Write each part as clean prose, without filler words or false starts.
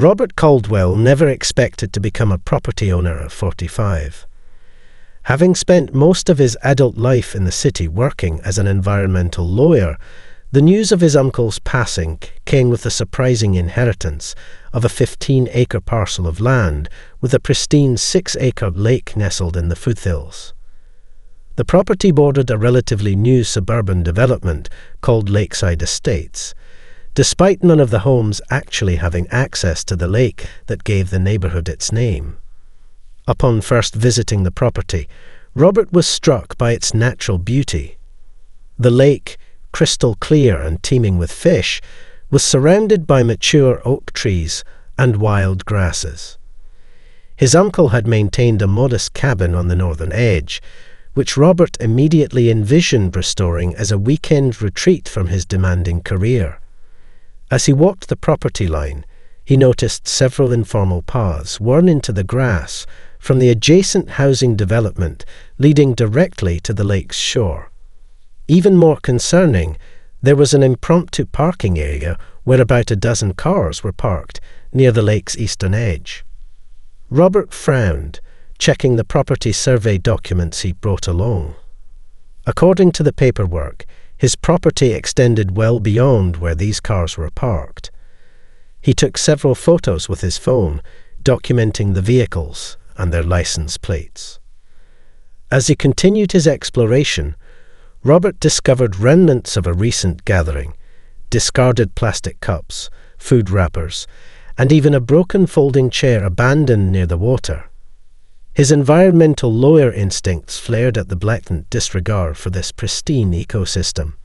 Robert Caldwell never expected to become a property owner at 45. Having spent most of his adult life in the city working as an environmental lawyer, the news of his uncle's passing came with the surprising inheritance of a 15-acre parcel of land with a pristine 6-acre lake nestled in the foothills. The property bordered a relatively new suburban development called Lakeside Estates, despite none of the homes actually having access to the lake that gave the neighborhood its name. Upon first visiting the property, Robert was struck by its natural beauty. The lake, crystal clear and teeming with fish, was surrounded by mature oak trees and wild grasses. His uncle had maintained a modest cabin on the northern edge, which Robert immediately envisioned restoring as a weekend retreat from his demanding career. As he walked the property line, he noticed several informal paths worn into the grass from the adjacent housing development leading directly to the lake's shore. Even more concerning, there was an impromptu parking area where about a dozen cars were parked near the lake's eastern edge. Robert frowned, checking the property survey documents he brought along. According to the paperwork, his property extended well beyond where these cars were parked. He took several photos with his phone, documenting the vehicles and their license plates. As he continued his exploration, Robert discovered remnants of a recent gathering, discarded plastic cups, food wrappers, and even a broken folding chair abandoned near the water. His environmental lawyer instincts flared at the blatant disregard for this pristine ecosystem.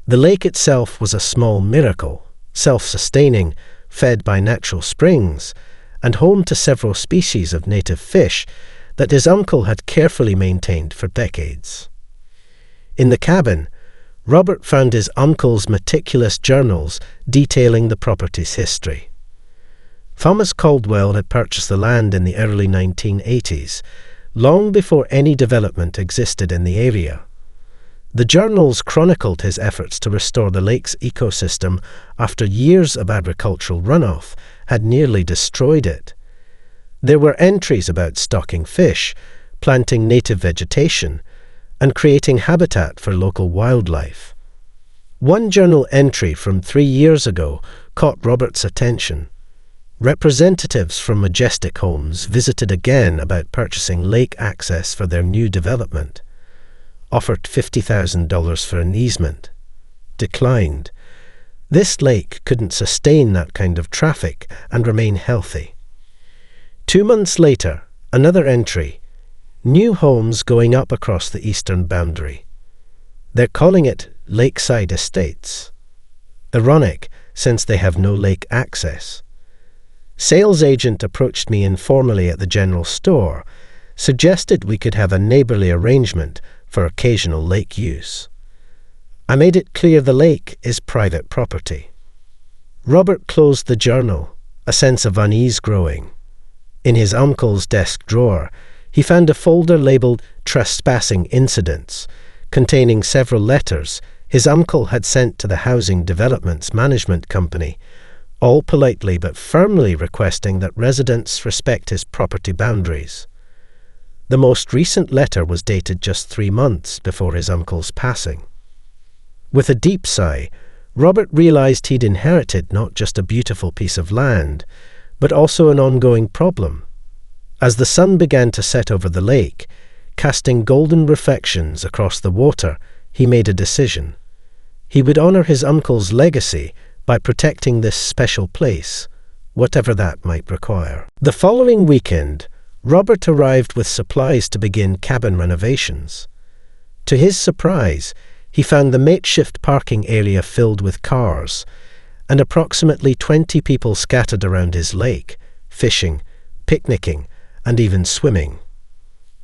The lake itself was a small miracle, self-sustaining, fed by natural springs, and home to several species of native fish that his uncle had carefully maintained for decades. In the cabin, Robert found his uncle's meticulous journals detailing the property's history. Thomas Caldwell had purchased the land in the early 1980s, long before any development existed in the area. The journals chronicled his efforts to restore the lake's ecosystem after years of agricultural runoff had nearly destroyed it. There were entries about stocking fish, planting native vegetation, and creating habitat for local wildlife. One journal entry from 3 years ago caught Robert's attention. Representatives from Majestic Homes visited again about purchasing lake access for their new development. Offered $50,000 for an easement. Declined. This lake couldn't sustain that kind of traffic and remain healthy. 2 months later, another entry. New homes going up across the eastern boundary. They're calling it Lakeside Estates. Ironic, since they have no lake access. Sales agent approached me informally at the general store, suggested we could have a neighborly arrangement for occasional lake use. I made it clear the lake is private property. Robert closed the journal, a sense of unease growing. In his uncle's desk drawer, he found a folder labeled Trespassing Incidents, containing several letters his uncle had sent to the Housing Developments Management Company, all politely but firmly requesting that residents respect his property boundaries. The most recent letter was dated just 3 months before his uncle's passing. With a deep sigh, Robert realized he'd inherited not just a beautiful piece of land, but also an ongoing problem. As the sun began to set over the lake, casting golden reflections across the water, he made a decision. He would honor his uncle's legacy by protecting this special place, whatever that might require. The following weekend, Robert arrived with supplies to begin cabin renovations. To his surprise, he found the makeshift parking area filled with cars, and approximately 20 people scattered around his lake, fishing, picnicking, and even swimming.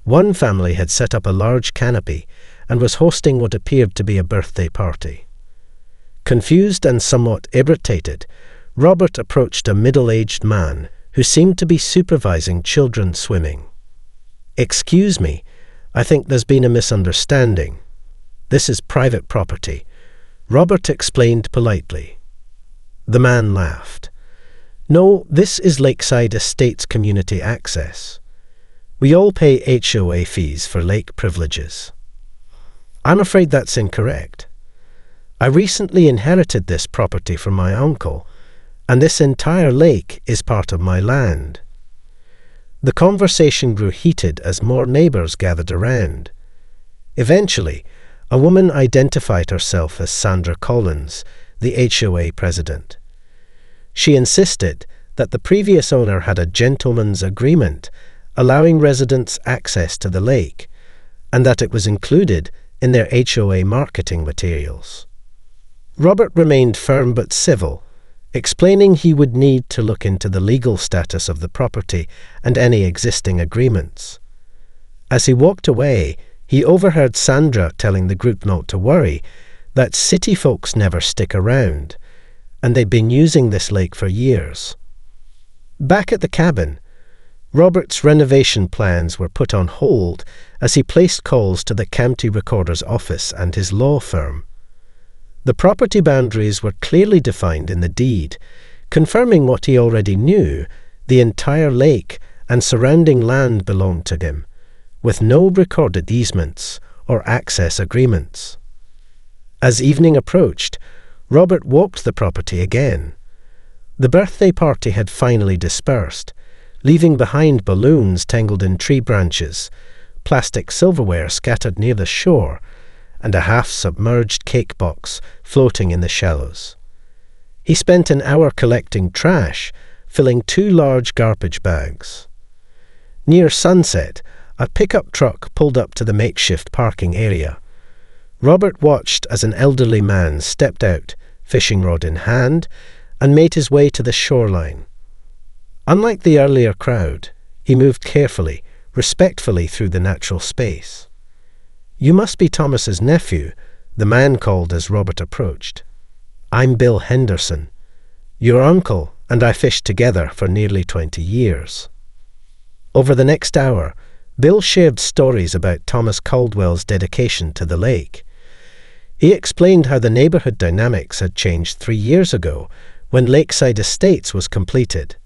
One family had set up a large canopy and was hosting what appeared to be a birthday party. Confused and somewhat irritated, Robert approached a middle-aged man who seemed to be supervising children swimming. "Excuse me, I think there's been a misunderstanding. This is private property," Robert explained politely. The man laughed. No, this is Lakeside Estates Community Access. We all pay HOA fees for lake privileges. I'm afraid that's incorrect. I recently inherited this property from my uncle, and this entire lake is part of my land. The conversation grew heated as more neighbours gathered around. Eventually, a woman identified herself as Sandra Collins, the HOA president. She insisted that the previous owner had a gentleman's agreement allowing residents access to the lake, and that it was included in their HOA marketing materials. Robert remained firm but civil, explaining he would need to look into the legal status of the property and any existing agreements. As he walked away, he overheard Sandra telling the group not to worry, that city folks never stick around, and they'd been using this lake for years. Back at the cabin, Robert's renovation plans were put on hold as he placed calls to the county recorder's office and his law firm. The property boundaries were clearly defined in the deed, confirming what he already knew: the entire lake and surrounding land belonged to him, with no recorded easements or access agreements. As evening approached, Robert walked the property again. The birthday party had finally dispersed, leaving behind balloons tangled in tree branches, plastic silverware scattered near the shore, and a half-submerged cake box floating in the shallows. He spent an hour collecting trash, filling 2 large garbage bags. Near sunset, a pickup truck pulled up to the makeshift parking area. Robert watched as an elderly man stepped out, fishing rod in hand, and made his way to the shoreline. Unlike the earlier crowd, he moved carefully, respectfully through the natural space. "You must be Thomas's nephew," the man called as Robert approached. "I'm Bill Henderson. Your uncle and I fished together for nearly 20 years. Over the next hour, Bill shared stories about Thomas Caldwell's dedication to the lake. He explained how the neighbourhood dynamics had changed 3 years ago when Lakeside Estates was completed.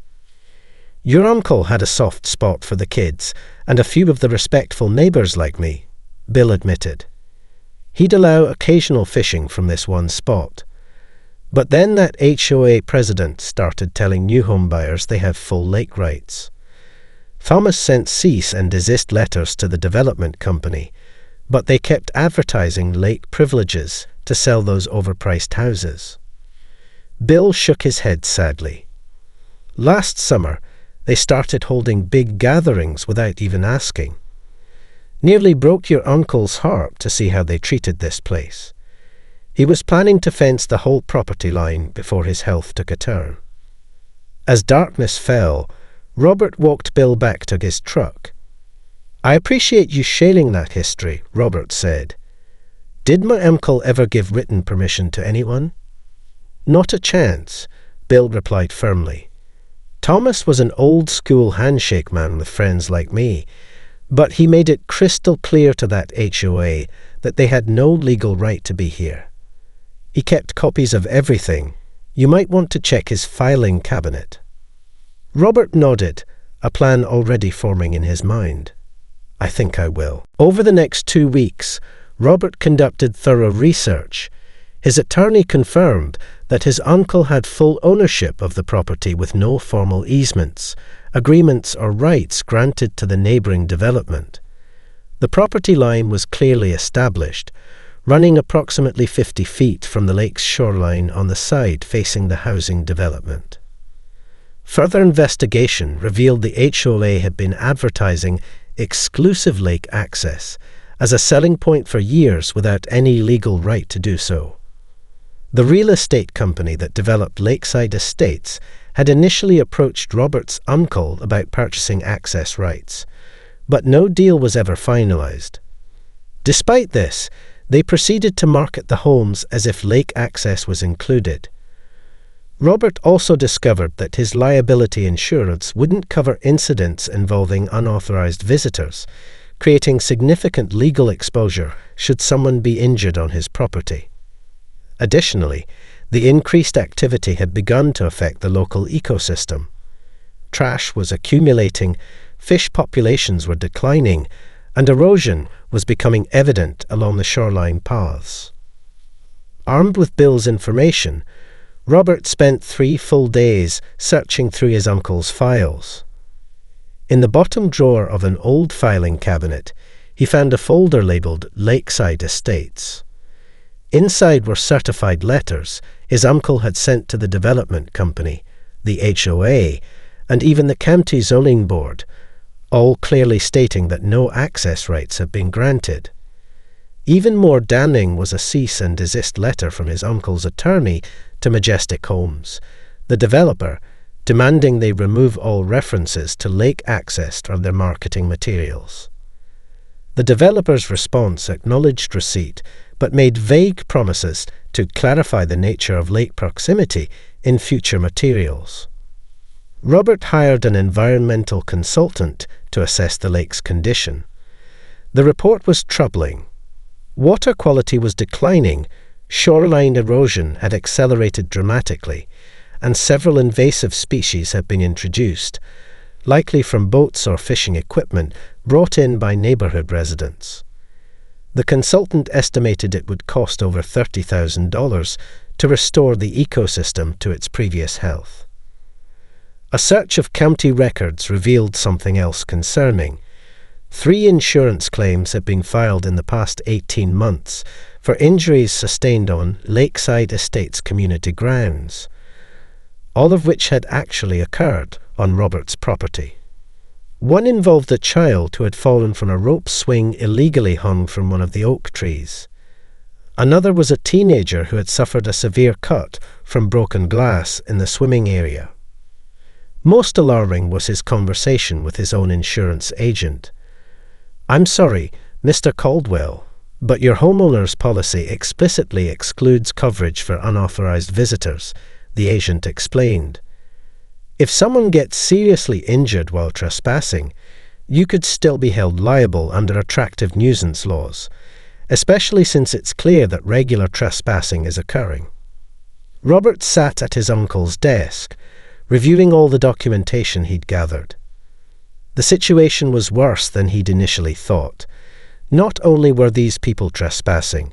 "Your uncle had a soft spot for the kids and a few of the respectful neighbours like me," Bill admitted. He'd allow occasional fishing from this one spot. But then that HOA president started telling new home buyers they have full lake rights. Thomas sent cease and desist letters to the development company, but they kept advertising lake privileges to sell those overpriced houses. Bill shook his head sadly. Last summer, they started holding big gatherings without even asking. Nearly broke your uncle's heart to see how they treated this place. He was planning to fence the whole property line before his health took a turn. As darkness fell, Robert walked Bill back to his truck. "I appreciate you sharing that history," Robert said. "Did my uncle ever give written permission to anyone?" "Not a chance," Bill replied firmly. "Thomas was an old-school handshake man with friends like me, but he made it crystal clear to that HOA that they had no legal right to be here. He kept copies of everything. You might want to check his filing cabinet." Robert nodded, a plan already forming in his mind. "I think I will." Over the next 2 weeks, Robert conducted thorough research. His attorney confirmed that his uncle had full ownership of the property with no formal easements, agreements or rights granted to the neighbouring development. The property line was clearly established, running approximately 50 feet from the lake's shoreline on the side facing the housing development. Further investigation revealed the HOA had been advertising exclusive lake access as a selling point for years without any legal right to do so. The real estate company that developed Lakeside Estates had initially approached Robert's uncle about purchasing access rights, but no deal was ever finalized. Despite this, they proceeded to market the homes as if lake access was included. Robert also discovered that his liability insurance wouldn't cover incidents involving unauthorized visitors, creating significant legal exposure should someone be injured on his property. Additionally, The increased activity had begun to affect the local ecosystem. Trash was accumulating, fish populations were declining, and erosion was becoming evident along the shoreline paths. Armed with Bill's information, Robert spent 3 full days searching through his uncle's files. In the bottom drawer of an old filing cabinet, he found a folder labelled Lakeside Estates. Inside were certified letters his uncle had sent to the development company, the HOA, and even the county zoning board, all clearly stating that no access rights had been granted. Even more damning was a cease and desist letter from his uncle's attorney to Majestic Homes, the developer, demanding they remove all references to lake access from their marketing materials. The developer's response acknowledged receipt, but made vague promises to clarify the nature of lake proximity in future materials. Robert hired an environmental consultant to assess the lake's condition. The report was troubling. Water quality was declining, shoreline erosion had accelerated dramatically, and several invasive species had been introduced, likely from boats or fishing equipment brought in by neighbourhood residents. The consultant estimated it would cost over $30,000 to restore the ecosystem to its previous health. A search of county records revealed something else concerning. 3 insurance claims had been filed in the past 18 months for injuries sustained on Lakeside Estates community grounds, all of which had actually occurred on Robert's property. One involved a child who had fallen from a rope swing illegally hung from one of the oak trees. Another was a teenager who had suffered a severe cut from broken glass in the swimming area. Most alarming was his conversation with his own insurance agent. "I'm sorry, Mr. Caldwell, but your homeowner's policy explicitly excludes coverage for unauthorized visitors," the agent explained. "If someone gets seriously injured while trespassing, you could still be held liable under attractive nuisance laws, especially since it's clear that regular trespassing is occurring." Robert sat at his uncle's desk, reviewing all the documentation he'd gathered. The situation was worse than he'd initially thought. Not only were these people trespassing,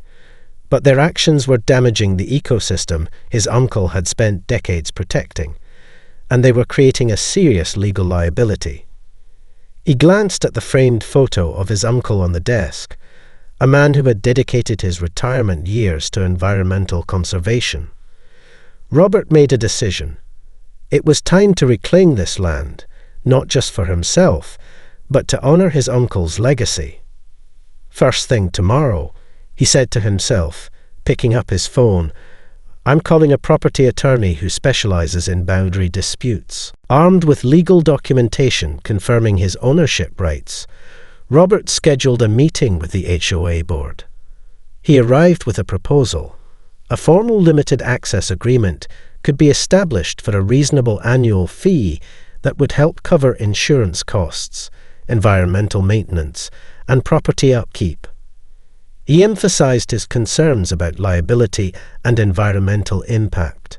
but their actions were damaging the ecosystem his uncle had spent decades protecting, and they were creating a serious legal liability. He glanced at the framed photo of his uncle on the desk, a man who had dedicated his retirement years to environmental conservation. Robert made a decision. It was time to reclaim this land, not just for himself, but to honour his uncle's legacy. "First thing tomorrow," he said to himself, picking up his phone, "I'm calling a property attorney who specialises in boundary disputes." Armed with legal documentation confirming his ownership rights, Robert scheduled a meeting with the HOA board. He arrived with a proposal. A formal limited access agreement could be established for a reasonable annual fee that would help cover insurance costs, environmental maintenance, and property upkeep. He emphasized his concerns about liability and environmental impact.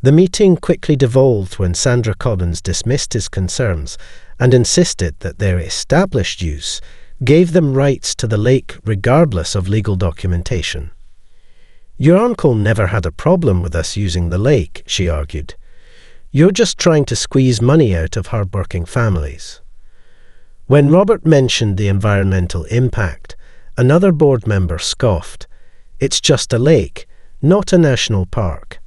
The meeting quickly devolved when Sandra Collins dismissed his concerns and insisted that their established use gave them rights to the lake regardless of legal documentation. "Your uncle never had a problem with us using the lake," she argued. "You're just trying to squeeze money out of hard-working families." When Robert mentioned the environmental impact, another board member scoffed. "It's just a lake, not a national park."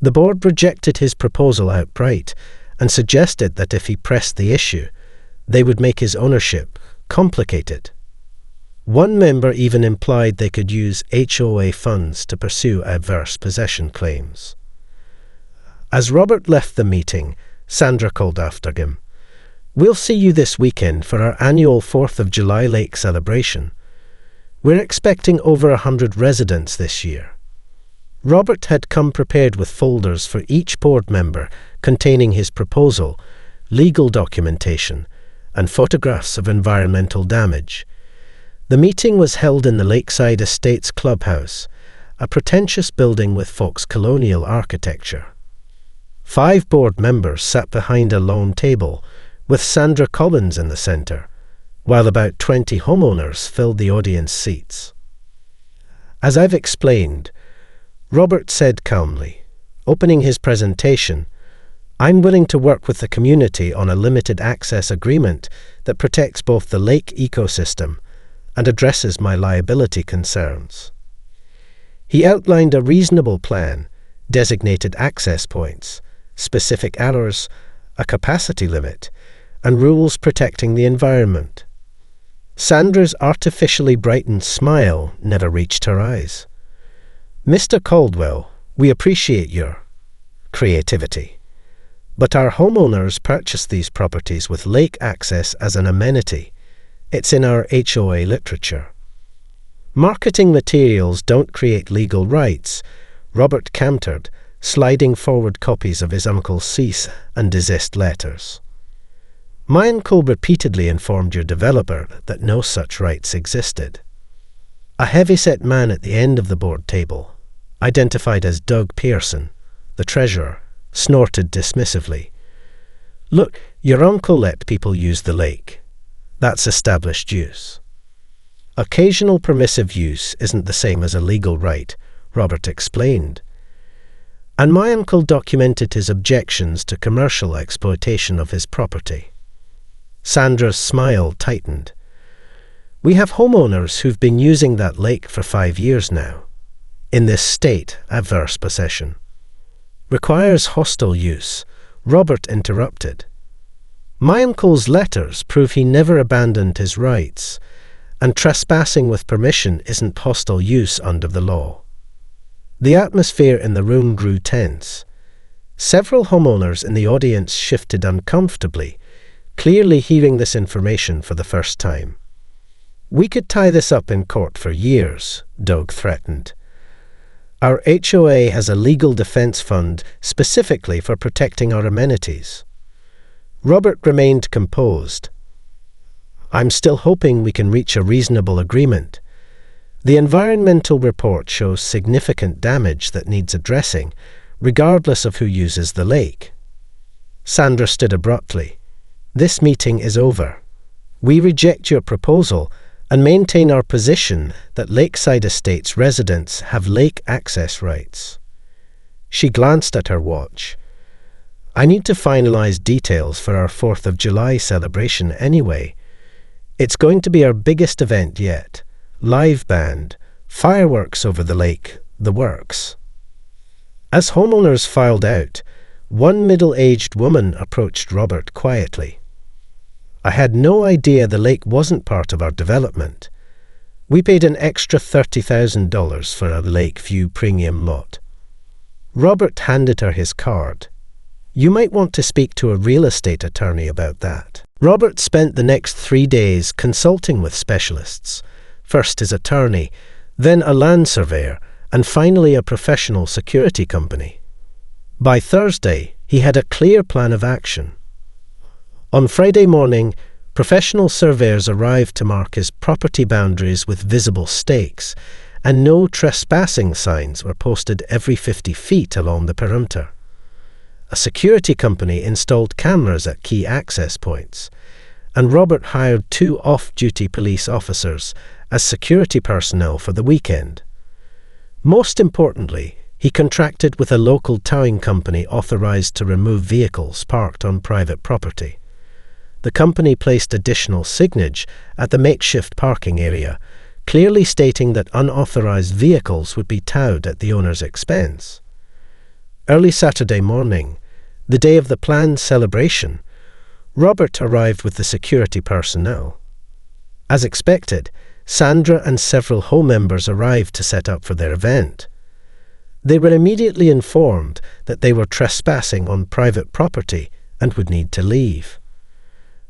The board rejected his proposal outright and suggested that if he pressed the issue, they would make his ownership complicated. One member even implied they could use HOA funds to pursue adverse possession claims. As Robert left the meeting, Sandra called after him. "We'll see you this weekend for our annual 4th of July lake celebration. We're expecting over 100 residents this year." Robert had come prepared with folders for each board member containing his proposal, legal documentation, and photographs of environmental damage. The meeting was held in the Lakeside Estates clubhouse, a pretentious building with folk's colonial architecture. 5 board members sat behind a long table, with Sandra Collins in the centre, while about 20 homeowners filled the audience seats. As I've explained, Robert said calmly, opening his presentation, "I'm willing to work with the community on a limited access agreement that protects both the lake ecosystem and addresses my liability concerns." He outlined a reasonable plan, designated access points, specific hours, a capacity limit, and rules protecting the environment. Sandra's artificially brightened smile never reached her eyes. "Mr. Caldwell, we appreciate your creativity, but our homeowners purchased these properties with lake access as an amenity. It's in our HOA literature. Marketing materials don't create legal rights," Robert countered, sliding forward copies of his uncle's cease and desist letters. "My uncle repeatedly informed your developer that no such rights existed." A heavy-set man at the end of the board table, identified as Doug Pearson, the treasurer, snorted dismissively. "Look, your uncle let people use the lake. That's established use. Occasional permissive use isn't the same as a legal right," Robert explained. "And my uncle documented his objections to commercial exploitation of his property." Sandra's smile tightened. "We have homeowners who've been using that lake for 5 years now. In this state, adverse possession requires hostile use," Robert interrupted. "My uncle's letters prove he never abandoned his rights, and trespassing with permission isn't hostile use under the law." The atmosphere in the room grew tense. Several homeowners in the audience shifted uncomfortably, clearly hearing this information for the first time. "We could tie this up in court for years," Doug threatened. "Our HOA has a legal defense fund specifically for protecting our amenities." Robert remained composed. "I'm still hoping we can reach a reasonable agreement. The environmental report shows significant damage that needs addressing, regardless of who uses the lake." Sandra stood abruptly. "This meeting is over. We reject your proposal and maintain our position that Lakeside Estates residents have lake access rights." She glanced at her watch. "I need to finalize details for our 4th of July celebration anyway. It's going to be our biggest event yet. Live band, fireworks over the lake, the works." As homeowners filed out, one middle-aged woman approached Robert quietly. "I had no idea the lake wasn't part of our development. We paid an extra $30,000 for a Lakeview premium lot." Robert handed her his card. "You might want to speak to a real estate attorney about that." Robert spent the next 3 days consulting with specialists, first his attorney, then a land surveyor, and finally a professional security company. By Thursday, he had a clear plan of action. On Friday morning, professional surveyors arrived to mark his property boundaries with visible stakes, and no trespassing signs were posted every 50 feet along the perimeter. A security company installed cameras at key access points, and Robert hired 2 off-duty police officers as security personnel for the weekend. Most importantly, he contracted with a local towing company authorized to remove vehicles parked on private property. The company placed additional signage at the makeshift parking area, clearly stating that unauthorized vehicles would be towed at the owner's expense. Early Saturday morning, the day of the planned celebration, Robert arrived with the security personnel. As expected, Sandra and several home members arrived to set up for their event. They were immediately informed that they were trespassing on private property and would need to leave.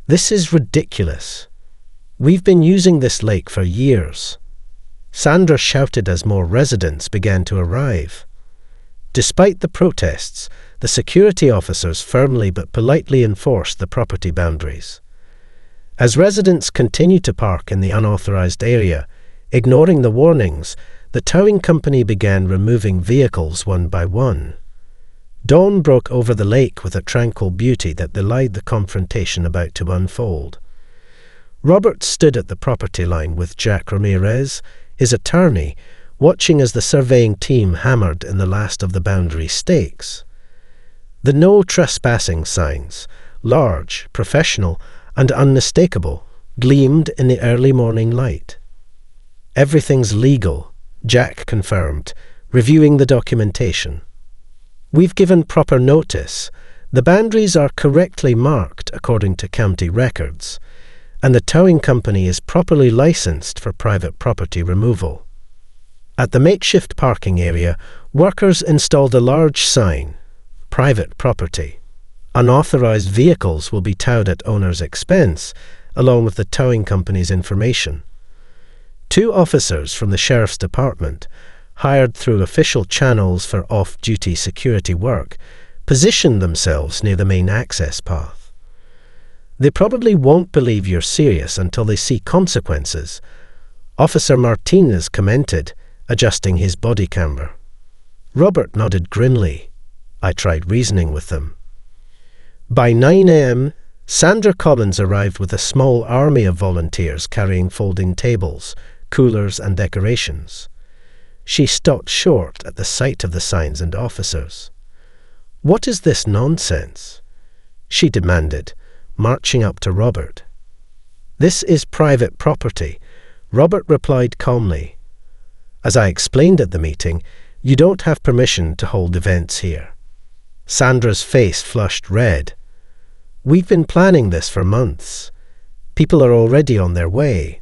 "This is ridiculous. We've been using this lake for years." Sandra shouted as more residents began to arrive. Despite the protests, the security officers firmly but politely enforced the property boundaries. As residents continued to park in the unauthorized area, ignoring the warnings, the towing company began removing vehicles one by one. Dawn broke over the lake with a tranquil beauty that belied the confrontation about to unfold. Robert stood at the property line with Jack Ramirez, his attorney, watching as the surveying team hammered in the last of the boundary stakes. The no trespassing signs, large, professional, and unmistakable, gleamed in the early morning light. "Everything's legal," Jack confirmed, reviewing the documentation. "We've given proper notice. The boundaries are correctly marked according to county records, and the towing company is properly licensed for private property removal." At the makeshift parking area, workers installed a large sign, "Private property. Unauthorized vehicles will be towed at owner's expense," along with the towing company's information. 2 officers from the Sheriff's Department, hired through official channels for off-duty security work, positioned themselves near the main access path. "They probably won't believe you're serious until they see consequences," Officer Martinez commented, adjusting his body camera. Robert nodded grimly. I tried reasoning with them. By 9 a.m., Sandra Collins arrived with a small army of volunteers carrying folding tables, coolers, and decorations. She stopped short at the sight of the signs and officers. "What is this nonsense?" she demanded, marching up to Robert. "This is private property," Robert replied calmly. "As I explained at the meeting, you don't have permission to hold events here." Sandra's face flushed red. "We've been planning this for months. People are already on their way."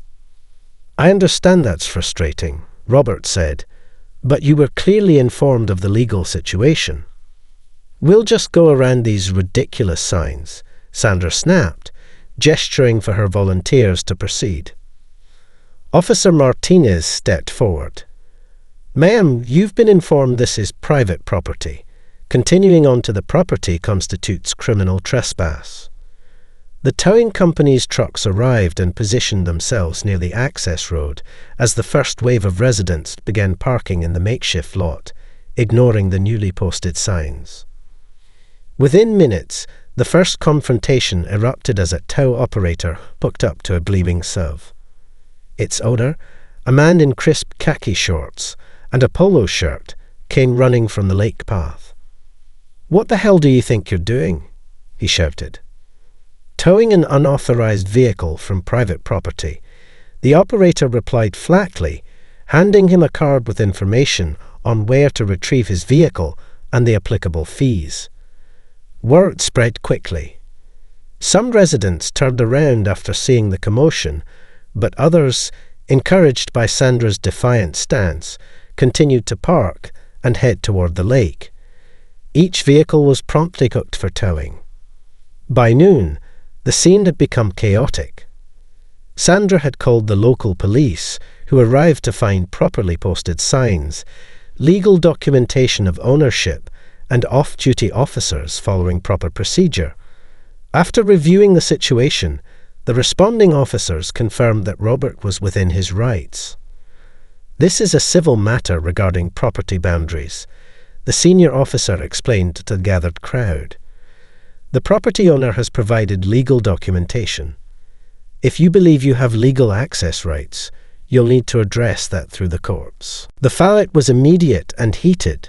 "I understand that's frustrating," Robert said, "but you were clearly informed of the legal situation." "We'll just go around these ridiculous signs," Sandra snapped, gesturing for her volunteers to proceed. Officer Martinez stepped forward. "Ma'am, you've been informed this is private property. Continuing onto the property constitutes criminal trespass." The towing company's trucks arrived and positioned themselves near the access road as the first wave of residents began parking in the makeshift lot, ignoring the newly posted signs. Within minutes, the first confrontation erupted as a tow operator hooked up to a gleaming SUV. Its owner, a man in crisp khaki shorts and a polo shirt, came running from the lake path. "What the hell do you think you're doing?" he shouted. Towing an unauthorized vehicle from private property, the operator replied flatly, handing him a card with information on where to retrieve his vehicle and the applicable fees. Word spread quickly. Some residents turned around after seeing the commotion, but others, encouraged by Sandra's defiant stance, continued to park and head toward the lake. Each vehicle was promptly hooked for towing. By noon, the scene had become chaotic. Sandra had called the local police, who arrived to find properly posted signs, legal documentation of ownership, and off-duty officers following proper procedure. After reviewing the situation, the responding officers confirmed that Robert was within his rights. "This is a civil matter regarding property boundaries," the senior officer explained to the gathered crowd. "The property owner has provided legal documentation. If you believe you have legal access rights, you'll need to address that through the courts." The fight was immediate and heated.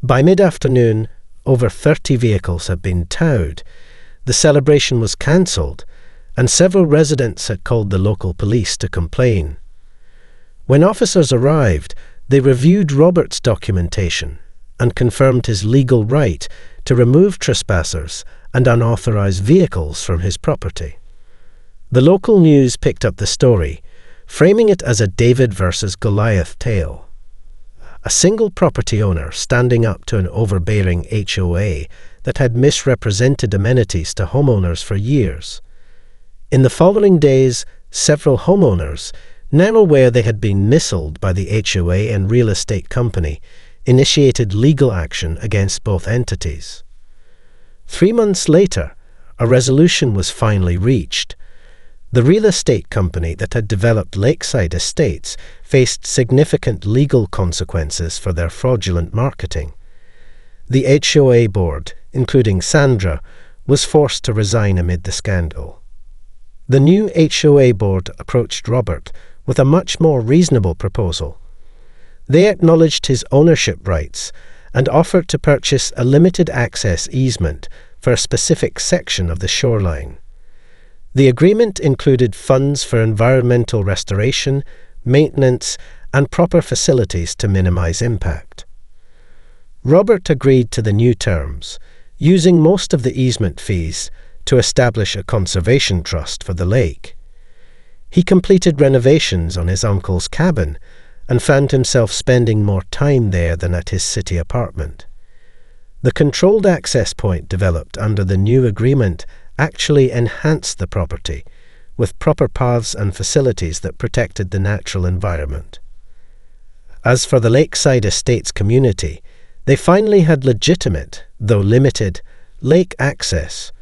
By mid-afternoon, over 30 vehicles had been towed, the celebration was cancelled, and several residents had called the local police to complain. When officers arrived, they reviewed Robert's documentation and confirmed his legal right to remove trespassers and unauthorized vehicles from his property. The local news picked up the story, framing it as a David versus Goliath tale. A single property owner standing up to an overbearing HOA that had misrepresented amenities to homeowners for years. In the following days, several homeowners, now aware they had been missold by the HOA and real estate company, initiated legal action against both entities. 3 months later, a resolution was finally reached. The real estate company that had developed lakeside estates faced significant legal consequences for their fraudulent marketing. The HOA board, including Sandra, was forced to resign amid the scandal. The new HOA board approached Robert with a much more reasonable proposal. They acknowledged his ownership rights and offered to purchase a limited access easement for a specific section of the shoreline. The agreement included funds for environmental restoration, maintenance, and proper facilities to minimize impact. Robert agreed to the new terms, using most of the easement fees to establish a conservation trust for the lake. He completed renovations on his uncle's cabin and found himself spending more time there than at his city apartment. The controlled access point developed under the new agreement actually enhanced the property, with proper paths and facilities that protected the natural environment. As for the Lakeside Estates community, they finally had legitimate, though limited, lake access,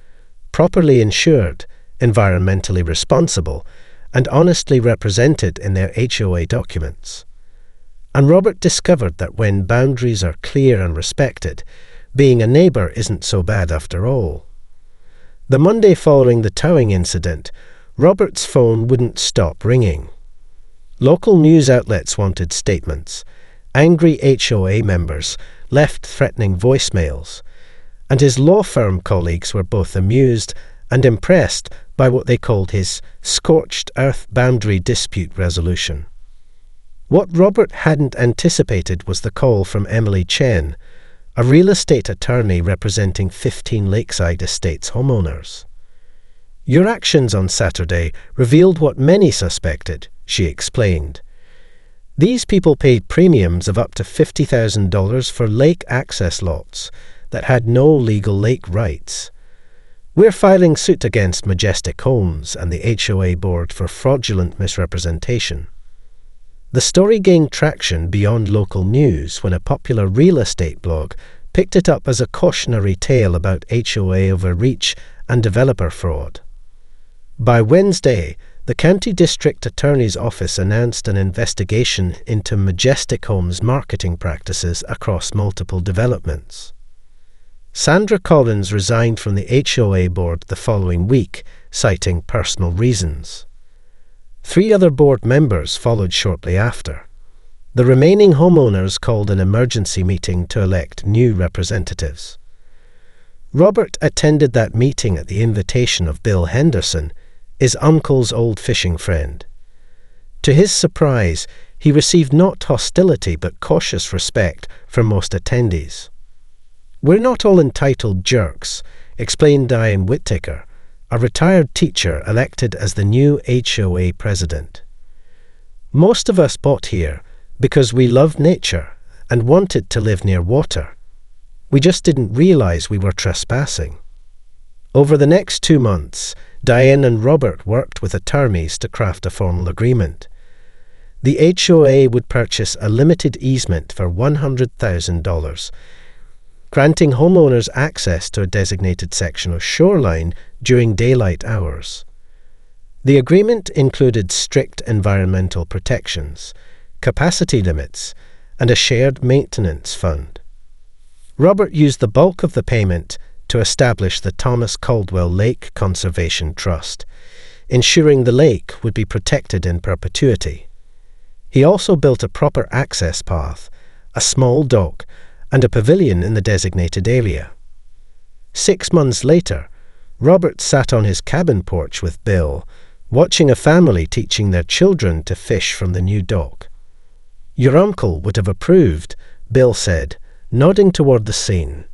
properly insured, environmentally responsible, and honestly represented in their HOA documents. And Robert discovered that when boundaries are clear and respected, being a neighbour isn't so bad after all. The Monday following the towing incident, Robert's phone wouldn't stop ringing. Local news outlets wanted statements. Angry HOA members left threatening voicemails, and his law firm colleagues were both amused and impressed by what they called his scorched earth boundary dispute resolution. What Robert hadn't anticipated was the call from Emily Chen, a real estate attorney representing 15 Lakeside Estates homeowners. "Your actions on Saturday revealed what many suspected," she explained. "These people paid premiums of up to $50,000 for lake access lots that had no legal lake rights. We're filing suit against Majestic Homes and the HOA board for fraudulent misrepresentation." The story gained traction beyond local news when a popular real estate blog picked it up as a cautionary tale about HOA overreach and developer fraud. By Wednesday, the County District Attorney's Office announced an investigation into Majestic Homes' marketing practices across multiple developments. Sandra Collins resigned from the HOA board the following week, citing personal reasons. 3 other board members followed shortly after. The remaining homeowners called an emergency meeting to elect new representatives. Robert attended that meeting at the invitation of Bill Henderson, his uncle's old fishing friend. To his surprise, he received not hostility but cautious respect from most attendees. "We're not all entitled jerks," explained Diane Whittaker, a retired teacher elected as the new HOA president. "Most of us bought here because we loved nature and wanted to live near water. We just didn't realize we were trespassing." Over the next 2 months, Diane and Robert worked with attorneys to craft a formal agreement. The HOA would purchase a limited easement for $100,000, granting homeowners access to a designated section of shoreline during daylight hours. The agreement included strict environmental protections, capacity limits, and a shared maintenance fund. Robert used the bulk of the payment to establish the Thomas Caldwell Lake Conservation Trust, ensuring the lake would be protected in perpetuity. He also built a proper access path, a small dock, and a pavilion in the designated area. 6 months later, Robert sat on his cabin porch with Bill, watching a family teaching their children to fish from the new dock. "Your uncle would have approved," Bill said, nodding toward the scene.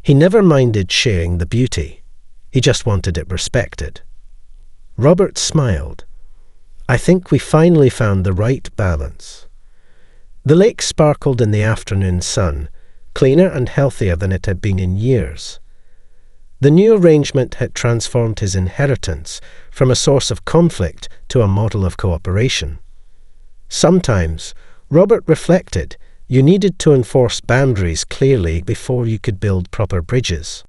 He never minded sharing the beauty. He just wanted it respected. Robert smiled. "I think we finally found the right balance." The lake sparkled in the afternoon sun, cleaner and healthier than it had been in years. The new arrangement had transformed his inheritance from a source of conflict to a model of cooperation. Sometimes, Robert reflected, you needed to enforce boundaries clearly before you could build proper bridges.